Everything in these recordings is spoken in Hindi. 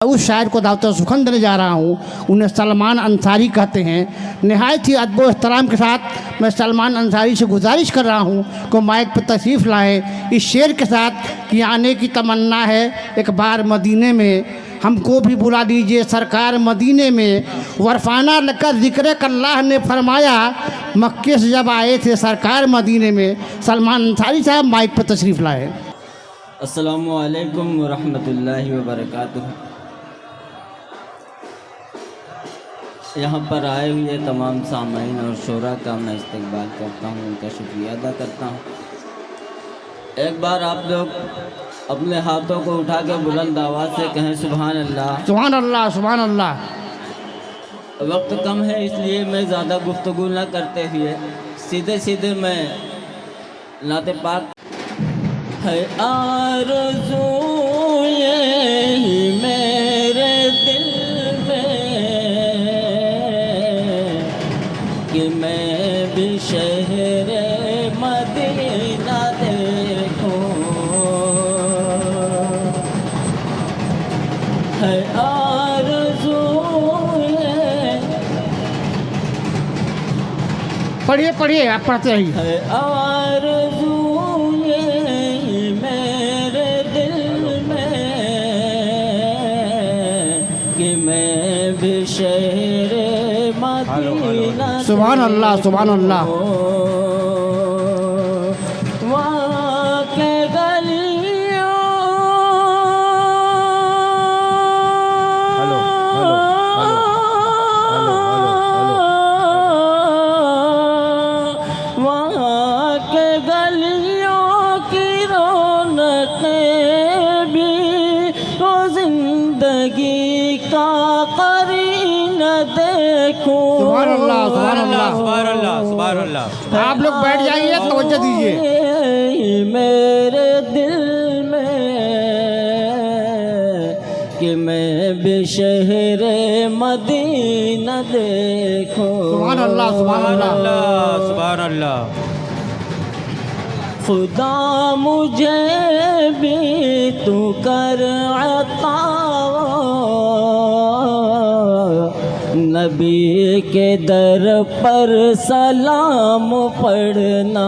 उस शायर को दावत सुखन देने जा रहा हूँ। उन्हें सलमान अंसारी कहते हैं। नहायत ही अदब एहतराम के साथ मैं सलमान अंसारी से गुजारिश कर रहा हूँ कि माइक पर तशरीफ़ लाएँ इस शेर के साथ कि आने की तमन्ना है एक बार मदीने में, हमको भी बुला लीजिए सरकार मदीने में। वरफाना लकर ज़िक्र अल्लाह ने फरमाया, मक्के से जब आए थे सरकार मदीने में। सलमान अंसारी साहब माइक पर तशरीफ़ लाए। अस्सलामु अलैकुम वरहमतुल्लाहि वबरकातुहू। यहाँ पर आए हुए तमाम सामाईन और शोरा का मैं इस्तकबाल करता हूँ, उनका शुक्रिया अदा करता हूँ। एक बार आप लोग अपने हाथों को उठा के बुलंद आवाज़ से कहें सुभान अल्लाह। सुभान अल्लाह, सुभान अल्लाह। वक्त कम है इसलिए मैं ज़्यादा गुफ्तगू न करते हुए सीधे सीधे मैं नाते पाक है आरज़ू यही मेरे दिल में कि मैं भी शहरे मदीना देखूं, है आरज़ू। पढ़िए पढ़िए, आप पढ़ते रहिए। है आरज़ू ये मेरे दिल में कि मैं भी शहरे मदीना। सुभान अल्लाह, सुभान अल्लाह। वहाँ के गलियों वहाँ के गलियों की रौनकें भी वो जिंदगी का करीना देखूं। सुभान अल्लाह, सुभान अल्लाह, सुभान अल्लाह, सुभान अल्लाह। आप लोग बैठ जाइए, तवज्जो दीजिए। मेरे दिल में कि मैं भी शहरे मदीना देखूं। सुभान अल्लाह, सुभान अल्लाह। सुभान अल्लाह। खुदा मुझे भी तू कर अता, नबी के दर पर सलाम पढ़ना।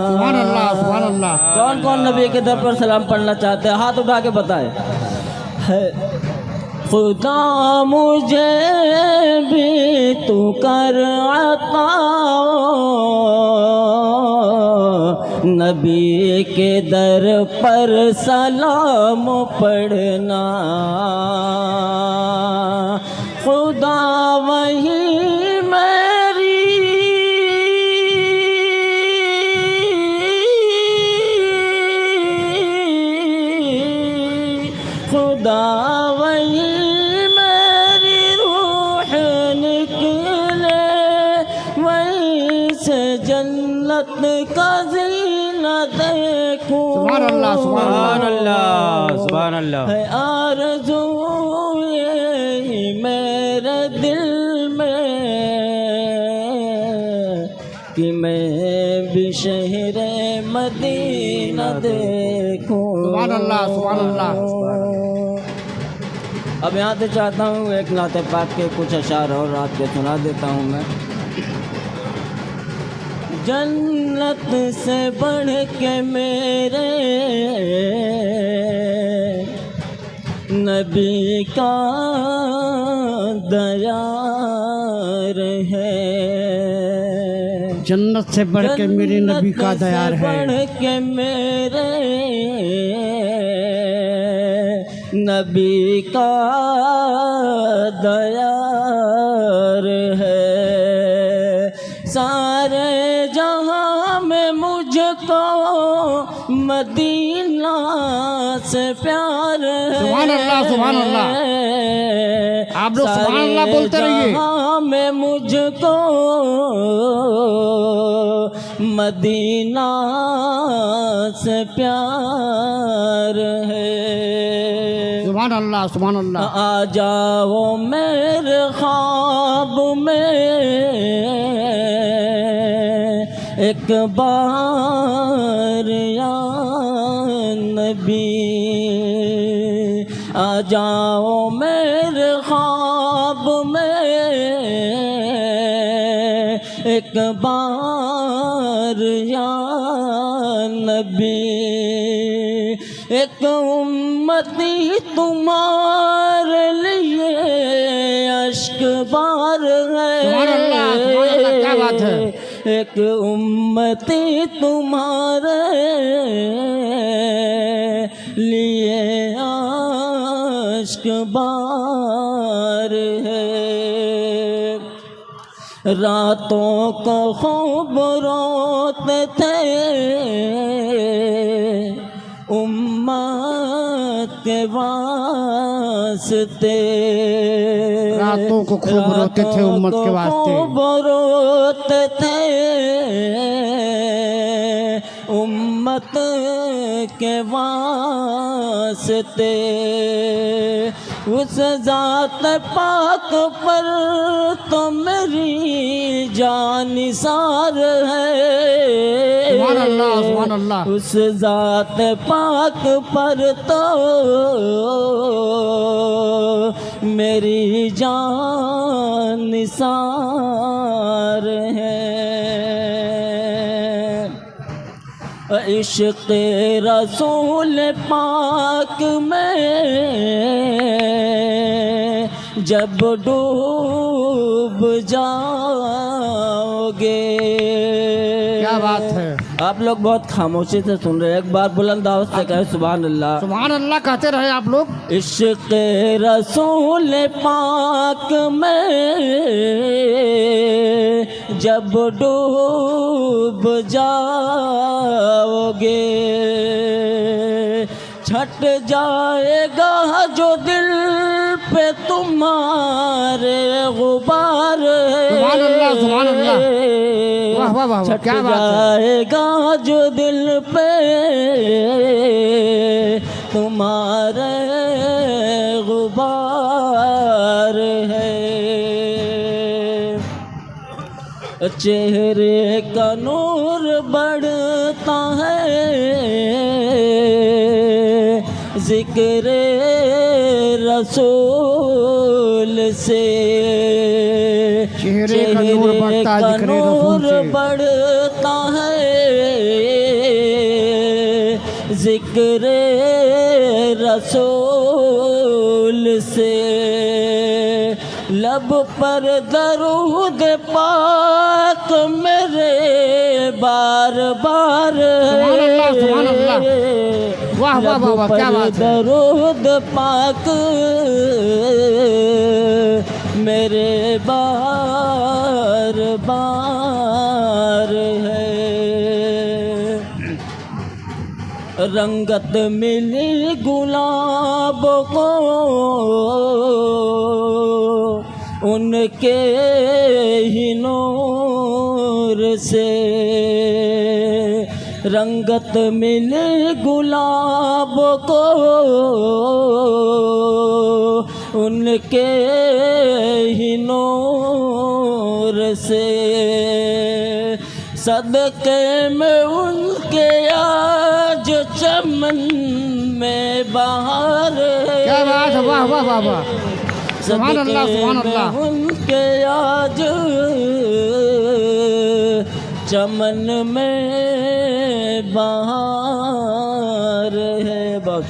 सुभान अल्लाह, सुभान अल्लाह। कौन कौन नबी के दर पर सलाम पढ़ना चाहते हैं, हाथ उठा के बताए। है खुदा मुझे भी तू कर अता, नबी के दर पर सलाम पढ़ना। खुदा वही मेरी खुदा वही मेरी रूह निकले, वहीं से जन्नत का जीना देखूं। सुभान अल्लाह, सुभान अल्लाह। सुभान अल्लाह। है आरज़ू यही मेरे दिल में कि मैं भी शहरे मदीना देखूं। सुभान अल्लाह, सुभान अल्लाह। अब यहाँ से चाहता हूँ एक नाते पाक के कुछ अशार और आपको सुना देता हूँ मैं। जन्नत से बढ़ के मेरे नबी का दयार है, जन्नत से बढ़ के मेरे नबी का दयार है। बढ़ के मेरे नबी का दयार है। सारे जहां में मुझको मदीना से प्यार है। सुभान अल्लाह, सुभान अल्लाह। आप लोग सुभान अल्लाह बोलते रहिए। जहां में मुझको मदीना से प्यार है। सुभान अल्लाह, सुभान अल्लाह। आ जाओ मेरे ख्वाब में एक बार या नबी, जाओ मेरे ख्वाब में एक बार या नबी, एक उम्मती तुम्हारे लिए अश्क बार है। सुभान अल्लाह, क्या बात है। एक उम्मती तुम्हारे लिए अश्क बार है। रातों को खूब रोते थे उम्मत के वास्ते, रातों को खूब रोते थे उम्मत के वास्ते, खूब रोते थे उम्मत के वास्ते। उस ज़ात पाक पर तो मेरी जान निसार है। सुभान अल्लाह, सुभान अल्लाह। उस ज़ात पाक पर तो मेरी जान निसार है। इश्क़ रसूल पाक में जब डूब जाओगे। क्या बात है। आप लोग बहुत खामोशी से सुन रहे हैं, एक बार बुलंद आवाज़ से कहें सुभान अल्लाह। सुभान अल्लाह कहते रहे आप लोग। इश्क़ रसूल पाक में जब डूब जाओगे, छट जाएगा जो दिल पे तुम्हारे गुबार है। सुभान अल्लाह, सुभान अल्लाह। वाह वाह वाह, छट क्या बात है। जाएगा जो दिल पे तुम्हारे गुबार है। चेहरे का नूर बढ़ता है ज़िक्र रसूल से। चेहरे का नूर बढ़ता है ज़िक्र रसूल से। बढ़ता है ज़िक्र रसूल से। लब पर दरूद पाक मेरे बार बार। सुभान अल्लाह, सुभान अल्लाह। वाह वाह वाह वाह, क्या बात है। दरूद पाक मेरे बार बार है। रंगत मिली गुलाब को उनके ही नूर से। रंगत मिले गुलाब को उनके ही नूर से। सदके में उनके आज चमन में बहार। क्या बात है। वाह वाह वाह वाह, सुभान अल्लाह, सुभान अल्लाह। उनके आज चमन में बहार है। बहुत